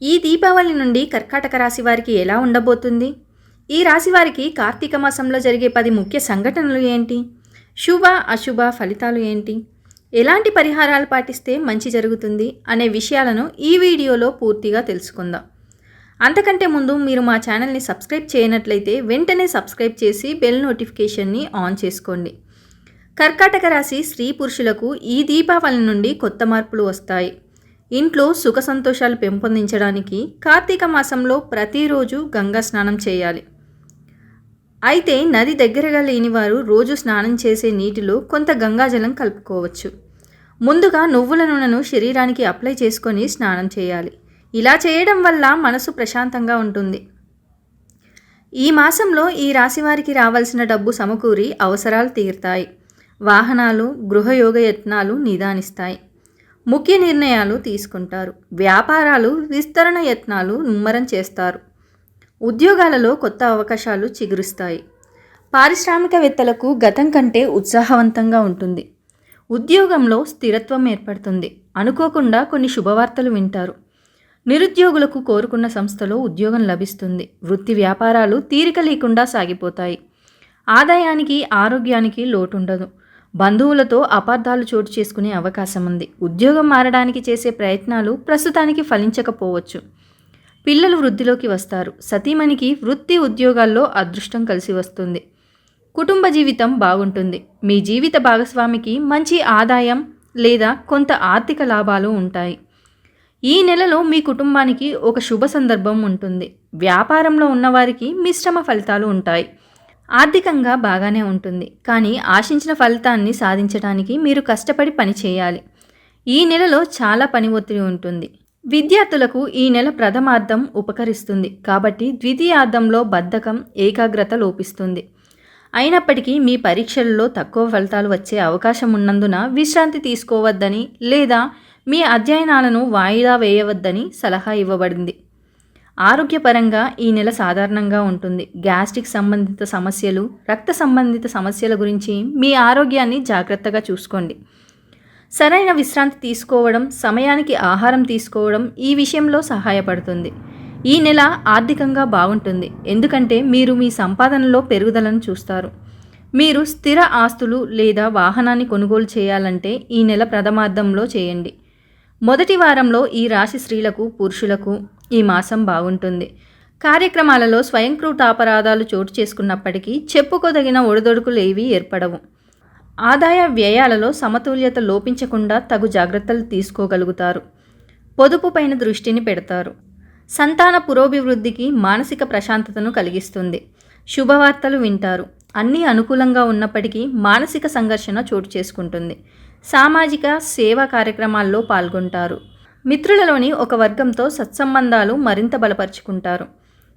ఈ దీపావళి నుండి కర్కాటక రాశి వారికి ఎలా ఉండబోతుంది? ఈ రాశి వారికి కార్తీక మాసంలో జరిగే 10 ముఖ్య సంఘటనలు ఏంటి? శుభ, అశుభ ఫలితాలు ఏంటి? ఎలాంటి పరిహారాలు పాటిస్తే మంచి జరుగుతుంది అనే విషయాలను ఈ వీడియోలో పూర్తిగా తెలుసుకుందాం. అంతకంటే ముందు మీరు మా ఛానల్ని సబ్స్క్రైబ్ చేయనట్లయితే వెంటనే సబ్స్క్రైబ్ చేసి బెల్ నోటిఫికేషన్ని ఆన్ చేసుకోండి. కర్కాటక రాశి స్త్రీ పురుషులకు ఈ దీపావళి నుండి కొత్త మార్పులు వస్తాయి. ఇంట్లో సుఖ సంతోషాలు పెంపొందించడానికి కార్తీక మాసంలో ప్రతిరోజు గంగా స్నానం చేయాలి. అయితే నది దగ్గరగా లేని వారు రోజు స్నానం చేసే నీటిలో కొంత గంగాజలం కలుపుకోవచ్చు. ముందుగా నువ్వుల నూనెను శరీరానికి అప్లై చేసుకొని స్నానం చేయాలి. ఇలా చేయడం వల్ల మనసు ప్రశాంతంగా ఉంటుంది. ఈ మాసంలో ఈ రాశి వారికి రావాల్సిన డబ్బు సమకూరి అవసరాలు తీరుతాయి. వాహనాలు, గృహయోగ యత్నాలు నిదానిస్తాయి. ముఖ్య నిర్ణయాలు తీసుకుంటారు. వ్యాపారాలు విస్తరణ యత్నాలు ముమ్మరం చేస్తారు. ఉద్యోగాలలో కొత్త అవకాశాలు చిగురుస్తాయి. పారిశ్రామికవేత్తలకు గతం కంటే ఉత్సాహవంతంగా ఉంటుంది. ఉద్యోగంలో స్థిరత్వం ఏర్పడుతుంది. అనుకోకుండా కొన్ని శుభవార్తలు వింటారు. నిరుద్యోగులకు కోరుకున్న సంస్థలో ఉద్యోగం లభిస్తుంది. వృత్తి వ్యాపారాలు తీరిక లేకుండా సాగిపోతాయి. ఆదాయానికి, ఆరోగ్యానికి లోటుండదు. బంధువులతో అపార్థాలు చోటు చేసుకునే అవకాశం ఉంది. ఉద్యోగం మారడానికి చేసే ప్రయత్నాలు ప్రస్తుతానికి ఫలించకపోవచ్చు. పిల్లలు వృద్ధిలోకి వస్తారు. సతీమణికి వృత్తి ఉద్యోగాల్లో అదృష్టం కలిసి వస్తుంది. కుటుంబ జీవితం బాగుంటుంది. మీ జీవిత భాగస్వామికి మంచి ఆదాయం లేదా కొంత ఆర్థిక లాభాలు ఉంటాయి. ఈ నెలలో మీ కుటుంబానికి ఒక శుభ సందర్భం ఉంటుంది. వ్యాపారంలో ఉన్నవారికి మిశ్రమ ఫలితాలు ఉంటాయి. ఆర్థికంగా బాగానే ఉంటుంది, కానీ ఆశించిన ఫలితాన్ని సాధించడానికి మీరు కష్టపడి పని చేయాలి. ఈ నెలలో చాలా పని ఒత్తిడి ఉంటుంది. విద్యార్థులకు ఈ నెల ప్రథమార్థం ఉపకరిస్తుంది, కాబట్టి ద్వితీయార్థంలో బద్ధకం, ఏకాగ్రత లోపిస్తుంది. అయినప్పటికీ మీ పరీక్షలలో తక్కువ ఫలితాలు వచ్చే అవకాశం ఉన్నందున విశ్రాంతి తీసుకోవద్దని లేదా మీ అధ్యయనాలను వాయిదా వేయవద్దని సలహా ఇవ్వబడింది. ఆరోగ్యపరంగా ఈ నెల సాధారణంగా ఉంటుంది. గ్యాస్ట్రిక్ సంబంధిత సమస్యలు, రక్త సంబంధిత సమస్యల గురించి మీ ఆరోగ్యాన్ని జాగ్రత్తగా చూసుకోండి. సరైన విశ్రాంతి తీసుకోవడం, సమయానికి ఆహారం తీసుకోవడం ఈ విషయంలో సహాయపడుతుంది. ఈ నెల ఆర్థికంగా బాగుంటుంది, ఎందుకంటే మీరు మీ సంపాదనలో పెరుగుదలను చూస్తారు. మీరు స్థిర ఆస్తులు లేదా వాహనాన్ని కొనుగోలు చేయాలంటే ఈ నెల ప్రథమార్థంలో చేయండి. మొదటి వారంలో ఈ రాశి స్త్రీలకు, పురుషులకు ఈ మాసం బాగుంటుంది. కార్యక్రమాలలో స్వయంకృతాపరాధాలు చోటు చేసుకున్నప్పటికీ చెప్పుకోదగిన ఒడిదొడుకులు ఏవీ ఏర్పడవు. ఆదాయ వ్యయాలలో సమతుల్యత లోపించకుండా తగు జాగ్రత్తలు తీసుకోగలుగుతారు. పొదుపు పైన దృష్టిని పెడతారు. సంతాన పురోభివృద్ధికి మానసిక ప్రశాంతతను కలిగిస్తుంది. శుభవార్తలు వింటారు. అన్నీ అనుకూలంగా ఉన్నప్పటికీ మానసిక సంఘర్షణ చోటు చేసుకుంటుంది. సామాజిక సేవా కార్యక్రమాల్లో పాల్గొంటారు. మిత్రులలోని ఒక వర్గంతో సత్సంబంధాలు మరింత బలపరుచుకుంటారు.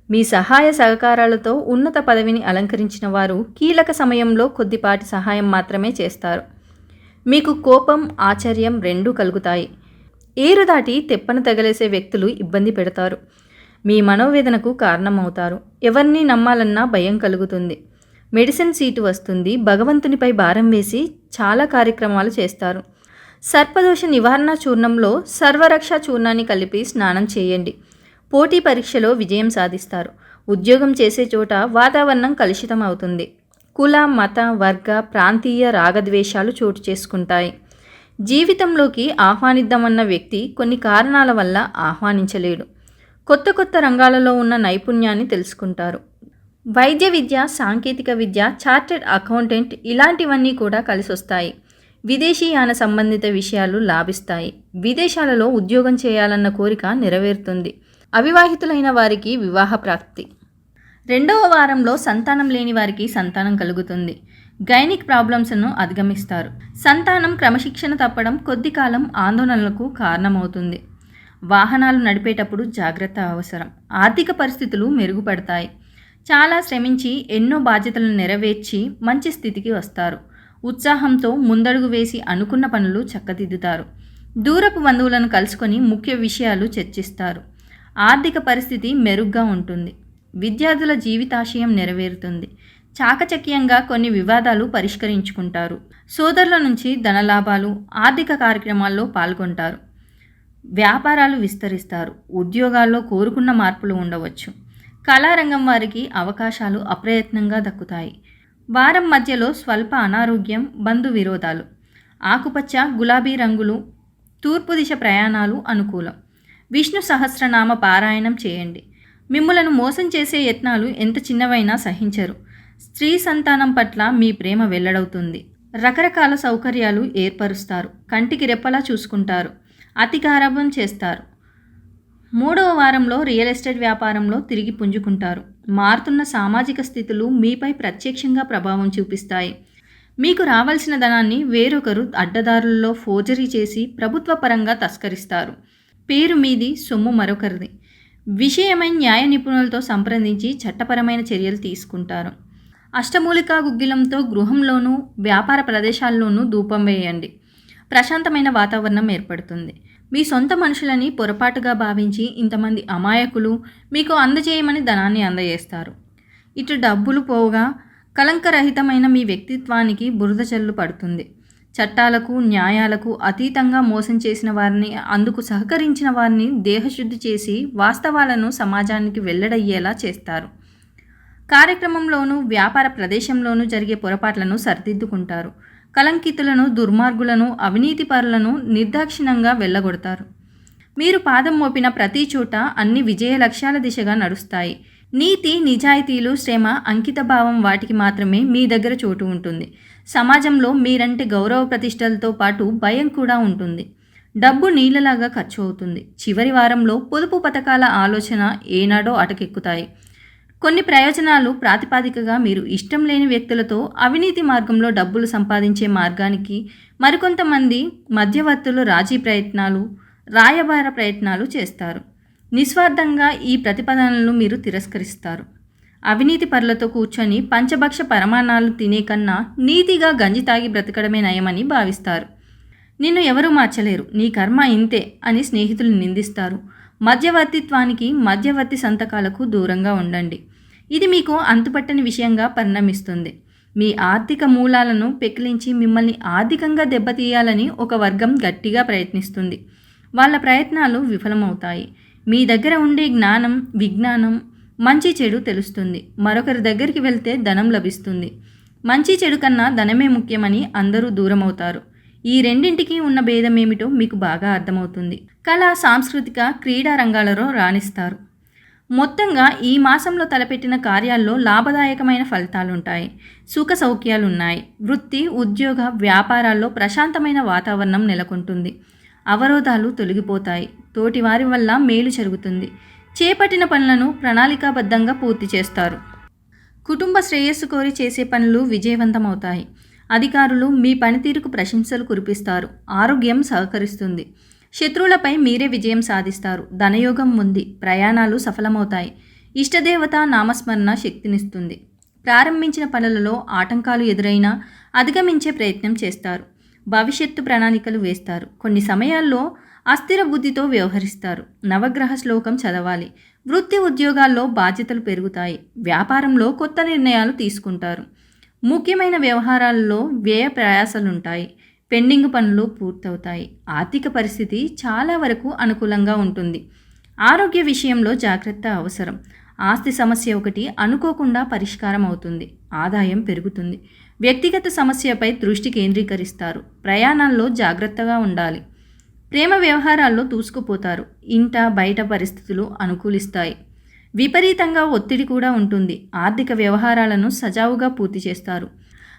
మీ సహాయ సహకారాలతో ఉన్నత పదవిని అలంకరించిన వారు కీలక సమయంలో కొద్దిపాటి సహాయం మాత్రమే చేస్తారు. మీకు కోపం, ఆశ్చర్యం రెండూ కలుగుతాయి. ఏరు దాటి తెప్పను తగలేసే వ్యక్తులు ఇబ్బంది పెడతారు. మీ మనోవేదనకు కారణమవుతారు. ఎవరిని నమ్మాలన్నా భయం కలుగుతుంది. మెడిసిన్ సీటు వస్తుంది. భగవంతునిపై భారం వేసి చాలా కార్యక్రమాలు చేస్తారు. సర్పదోష నివారణ చూర్ణంలో సర్వరక్ష చూర్ణాన్ని కలిపి స్నానం చేయండి. పోటీ పరీక్షలో విజయం సాధిస్తారు. ఉద్యోగం చేసే చోట వాతావరణం కలుషితం అవుతుంది. కుల, మత, వర్గ, ప్రాంతీయ రాగద్వేషాలు చోటు చేసుకుంటాయి. జీవితంలోకి ఆహ్వానిద్దామన్న వ్యక్తి కొన్ని కారణాల వల్ల ఆహ్వానించలేడు. కొత్త కొత్త రంగాలలో ఉన్న నైపుణ్యాన్ని తెలుసుకుంటారు. వైద్య విద్య, సాంకేతిక విద్య, చార్టెడ్ అకౌంటెంట్ ఇలాంటివన్నీ కూడా కలిసొస్తాయి. విదేశీయాన సంబంధిత విషయాలు లాభిస్తాయి. విదేశాలలో ఉద్యోగం చేయాలన్న కోరిక నెరవేరుతుంది. అవివాహితులైన వారికి వివాహ ప్రాప్తి. రెండవ వారంలో సంతానం లేని వారికి సంతానం కలుగుతుంది. గైనిక్ ప్రాబ్లమ్స్ను అధిగమిస్తారు. సంతానం క్రమశిక్షణ తప్పడం కొద్ది కాలం ఆందోళనలకు కారణమవుతుంది. వాహనాలు నడిపేటప్పుడు జాగ్రత్త అవసరం. ఆర్థిక పరిస్థితులు మెరుగుపడతాయి. చాలా శ్రమించి ఎన్నో బాధ్యతలను నెరవేర్చి మంచి స్థితికి వస్తారు. ఉత్సాహంతో ముందడుగు వేసి అనుకున్న పనులు చక్కదిద్దుతారు. దూరపు బంధువులను కలుసుకొని ముఖ్య విషయాలు చర్చిస్తారు. ఆర్థిక పరిస్థితి మెరుగ్గా ఉంటుంది. విద్యార్థుల జీవితాశయం నెరవేరుతుంది. చాకచక్యంగా కొన్ని వివాదాలు పరిష్కరించుకుంటారు. సోదరుల నుంచి ధనలాభాలు, ఆర్థిక కార్యక్రమాల్లో పాల్గొంటారు. వ్యాపారాలు విస్తరిస్తారు. ఉద్యోగాల్లో కోరుకున్న మార్పులు ఉండవచ్చు. కళారంగం వారికి అవకాశాలు అప్రయత్నంగా దక్కుతాయి. వారం మధ్యలో స్వల్ప అనారోగ్యం, బంధు విరోధాలు. ఆకుపచ్చ, గులాబీ రంగులు, తూర్పు దిశ ప్రయాణాలు అనుకూలం. విష్ణు సహస్రనామ పారాయణం చేయండి. మిమ్ములను మోసం చేసే యత్నాలు ఎంత చిన్నవైనా సహించరు. స్త్రీ సంతానం పట్ల మీ ప్రేమ వెల్లడవుతుంది. రకరకాల సౌకర్యాలు ఏర్పరుస్తారు. కంటికి రెప్పలా చూసుకుంటారు. అతి గారాబం చేస్తారు. 3వ వారంలో రియల్ ఎస్టేట్ వ్యాపారంలో తిరిగి పుంజుకుంటారు. మారుతున్న సామాజిక స్థితులు మీపై ప్రత్యక్షంగా ప్రభావం చూపిస్తాయి. మీకు రావాల్సిన ధనాన్ని వేరొకరు అడ్డదారుల్లో ఫోర్జరీ చేసి ప్రభుత్వ పరంగా తస్కరిస్తారు. పేరు మీది, సొమ్ము మరొకరిది. విషయమై న్యాయ నిపుణులతో సంప్రదించి చట్టపరమైన చర్యలు తీసుకుంటారు. అష్టమూలికా గుగ్గిలంతో గృహంలోనూ వ్యాపార ప్రదేశాల్లోనూ ధూపం వేయండి. ప్రశాంతమైన వాతావరణం ఏర్పడుతుంది. మీ సొంత మనుషులని పొరపాటుగా భావించి ఇంతమంది అమాయకులు మీకు అందజేయమని ధనాన్ని అందజేస్తారు. ఇటు డబ్బులు పోగా కలంకరహితమైన మీ వ్యక్తిత్వానికి బురద జల్లు పడుతుంది. చట్టాలకు, న్యాయాలకు అతీతంగా మోసం చేసిన వారిని, అందుకు సహకరించిన వారిని దేహశుద్ధి చేసి వాస్తవాలను సమాజానికి వెల్లడయ్యేలా చేస్తారు. కార్యక్రమంలోనూ వ్యాపార ప్రదేశంలోనూ జరిగే పొరపాట్లను సరిదిద్దుకుంటారు. కలంకితులను, దుర్మార్గులను, అవినీతిపరులను నిర్దాక్షిణ్యంగా వెళ్ళగొడతారు. మీరు పాదం మోపిన ప్రతి చోట అన్ని విజయ లక్ష్యాల దిశగా నడుస్తాయి. నీతి, నిజాయితీలు, శ్రమ, అంకితభావం వాటికి మాత్రమే మీ దగ్గర చోటు ఉంటుంది. సమాజంలో మీరంటే గౌరవ ప్రతిష్టలతో పాటు భయం కూడా ఉంటుంది. డబ్బు నీళ్ళలాగా ఖర్చు అవుతుంది. చివరి వారంలో పొదుపు పథకాల ఆలోచన ఏనాడో అటకెక్కుతాయి. కొన్ని ప్రయోజనాలు ప్రాతిపదికగా మీరు ఇష్టం లేని వ్యక్తులతో అవినీతి మార్గంలో డబ్బులు సంపాదించే మార్గానికి మరికొంతమంది మధ్యవర్తులు రాజీ ప్రయత్నాలు, రాయబార ప్రయత్నాలు చేస్తారు. నిస్వార్థంగా ఈ ప్రతిపాదనలను మీరు తిరస్కరిస్తారు. అవినీతి పరులతో కూర్చొని పంచభక్ష పరమాణాలు తినే కన్నా నీతిగా గంజి తాగి బ్రతకడమే నయమని భావిస్తారు. నిన్ను ఎవరూ మార్చలేరు, నీ కర్మ ఇంతే అని స్నేహితులు నిందిస్తారు. మధ్యవర్తిత్వానికి, మధ్యవర్తి సంతకాలకు దూరంగా ఉండండి. ఇది మీకు అంతుపట్టని విషయంగా పరిణమిస్తుంది. మీ ఆర్థిక మూలాలను పెకిలించి మిమ్మల్ని ఆర్థికంగా దెబ్బతీయాలని ఒక వర్గం గట్టిగా ప్రయత్నిస్తుంది. వాళ్ళ ప్రయత్నాలు విఫలమవుతాయి. మీ దగ్గర ఉండే జ్ఞానం, విజ్ఞానం, మంచి చెడు తెలుస్తుంది. మరొకరి దగ్గరికి వెళ్తే ధనం లభిస్తుంది. మంచి చెడు కన్నా ధనమే ముఖ్యమని అందరూ దూరమవుతారు. ఈ రెండింటికి ఉన్న భేదమేమిటో మీకు బాగా అర్థమవుతుంది. కళా, సాంస్కృతిక, క్రీడా రంగాలలో రాణిస్తారు. మొత్తంగా ఈ మాసంలో తలపెట్టిన కార్యాల్లో లాభదాయకమైన ఫలితాలుంటాయి. సుఖ సౌఖ్యాలున్నాయి. వృత్తి, ఉద్యోగ, వ్యాపారాల్లో ప్రశాంతమైన వాతావరణం నెలకొంటుంది. అవరోధాలు తొలగిపోతాయి. తోటివారి వల్ల మేలు జరుగుతుంది. చేపట్టిన పనులను ప్రణాళికాబద్ధంగా పూర్తి చేస్తారు. కుటుంబ శ్రేయస్సు కోరి చేసే పనులు విజయవంతమవుతాయి. అధికారులు మీ పనితీరుకు ప్రశంసలు కురిపిస్తారు. ఆరోగ్యం సహకరిస్తుంది. శత్రువులపై మీరే విజయం సాధిస్తారు. ధనయోగం ఉంది. ప్రయాణాలు సఫలమవుతాయి. ఇష్టదేవత నామస్మరణ శక్తినిస్తుంది. ప్రారంభించిన పనులలో ఆటంకాలు ఎదురైనా అధిగమించే ప్రయత్నం చేస్తారు. భవిష్యత్తు ప్రణాళికలు వేస్తారు. కొన్ని సమయాల్లో అస్థిర బుద్ధితో వ్యవహరిస్తారు. నవగ్రహ శ్లోకం చదవాలి. వృత్తి, ఉద్యోగాల్లో బాధ్యతలు పెరుగుతాయి. వ్యాపారంలో కొత్త నిర్ణయాలు తీసుకుంటారు. ముఖ్యమైన వ్యవహారాల్లో వ్యయ ప్రయాసాలుంటాయి. పెండింగ్ పనులు పూర్తవుతాయి. ఆర్థిక పరిస్థితి చాలా వరకు అనుకూలంగా ఉంటుంది. ఆరోగ్య విషయంలో జాగ్రత్త అవసరం. ఆస్తి సమస్య ఒకటి అనుకోకుండా పరిష్కారం అవుతుంది. ఆదాయం పెరుగుతుంది. వ్యక్తిగత సమస్యపై దృష్టి కేంద్రీకరిస్తారు. ప్రయాణాల్లో జాగ్రత్తగా ఉండాలి. ప్రేమ వ్యవహారాల్లో దూసుకుపోతారు. ఇంట బయట పరిస్థితులు అనుకూలిస్తాయి. విపరీతంగా ఒత్తిడి కూడా ఉంటుంది. ఆర్థిక వ్యవహారాలను సజావుగా పూర్తి చేస్తారు.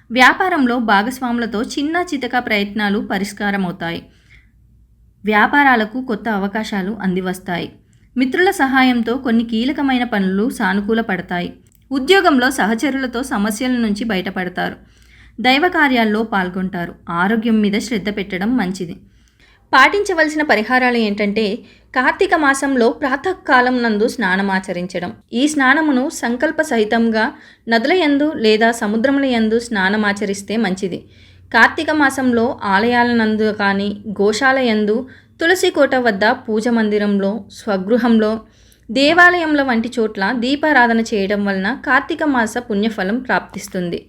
వ్యాపారంలో భాగస్వాములతో చిన్న చితక ప్రయత్నాలు పరిష్కారమవుతాయి. వ్యాపారాలకు కొత్త అవకాశాలు అందివస్తాయి. మిత్రుల సహాయంతో కొన్ని కీలకమైన పనులు సానుకూల పడతాయి. ఉద్యోగంలో సహచరులతో సమస్యల నుంచి బయటపడతారు. దైవ కార్యాల్లో పాల్గొంటారు. ఆరోగ్యం మీద శ్రద్ధ పెట్టడం మంచిది. పాటించవలసిన పరిహారాలు ఏంటంటే, కార్తీక మాసంలో ప్రాతకాలం నందు స్నానమాచరించడం. ఈ స్నానమును సంకల్ప సహితంగా నదుల యందు లేదా సముద్రముల యందు స్నానమాచరిస్తే మంచిది. కార్తీక మాసంలో ఆలయాల నందు కానీ, గోశాల యందు, తులసి కోట వద్ద, పూజ మందిరంలో, స్వగృహంలో, దేవాలయంలో వంటి చోట్ల దీపారాధన చేయడం వలన కార్తీక మాస పుణ్యఫలం ప్రాప్తిస్తుంది.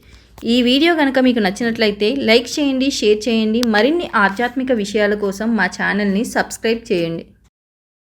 ఈ వీడియో కనుక మీకు నచ్చినట్లయితే లైక్ చేయండి, షేర్ చేయండి. మరిన్ని ఆధ్యాత్మిక విషయాల కోసం మా ఛానల్ని సబ్స్క్రైబ్ చేయండి.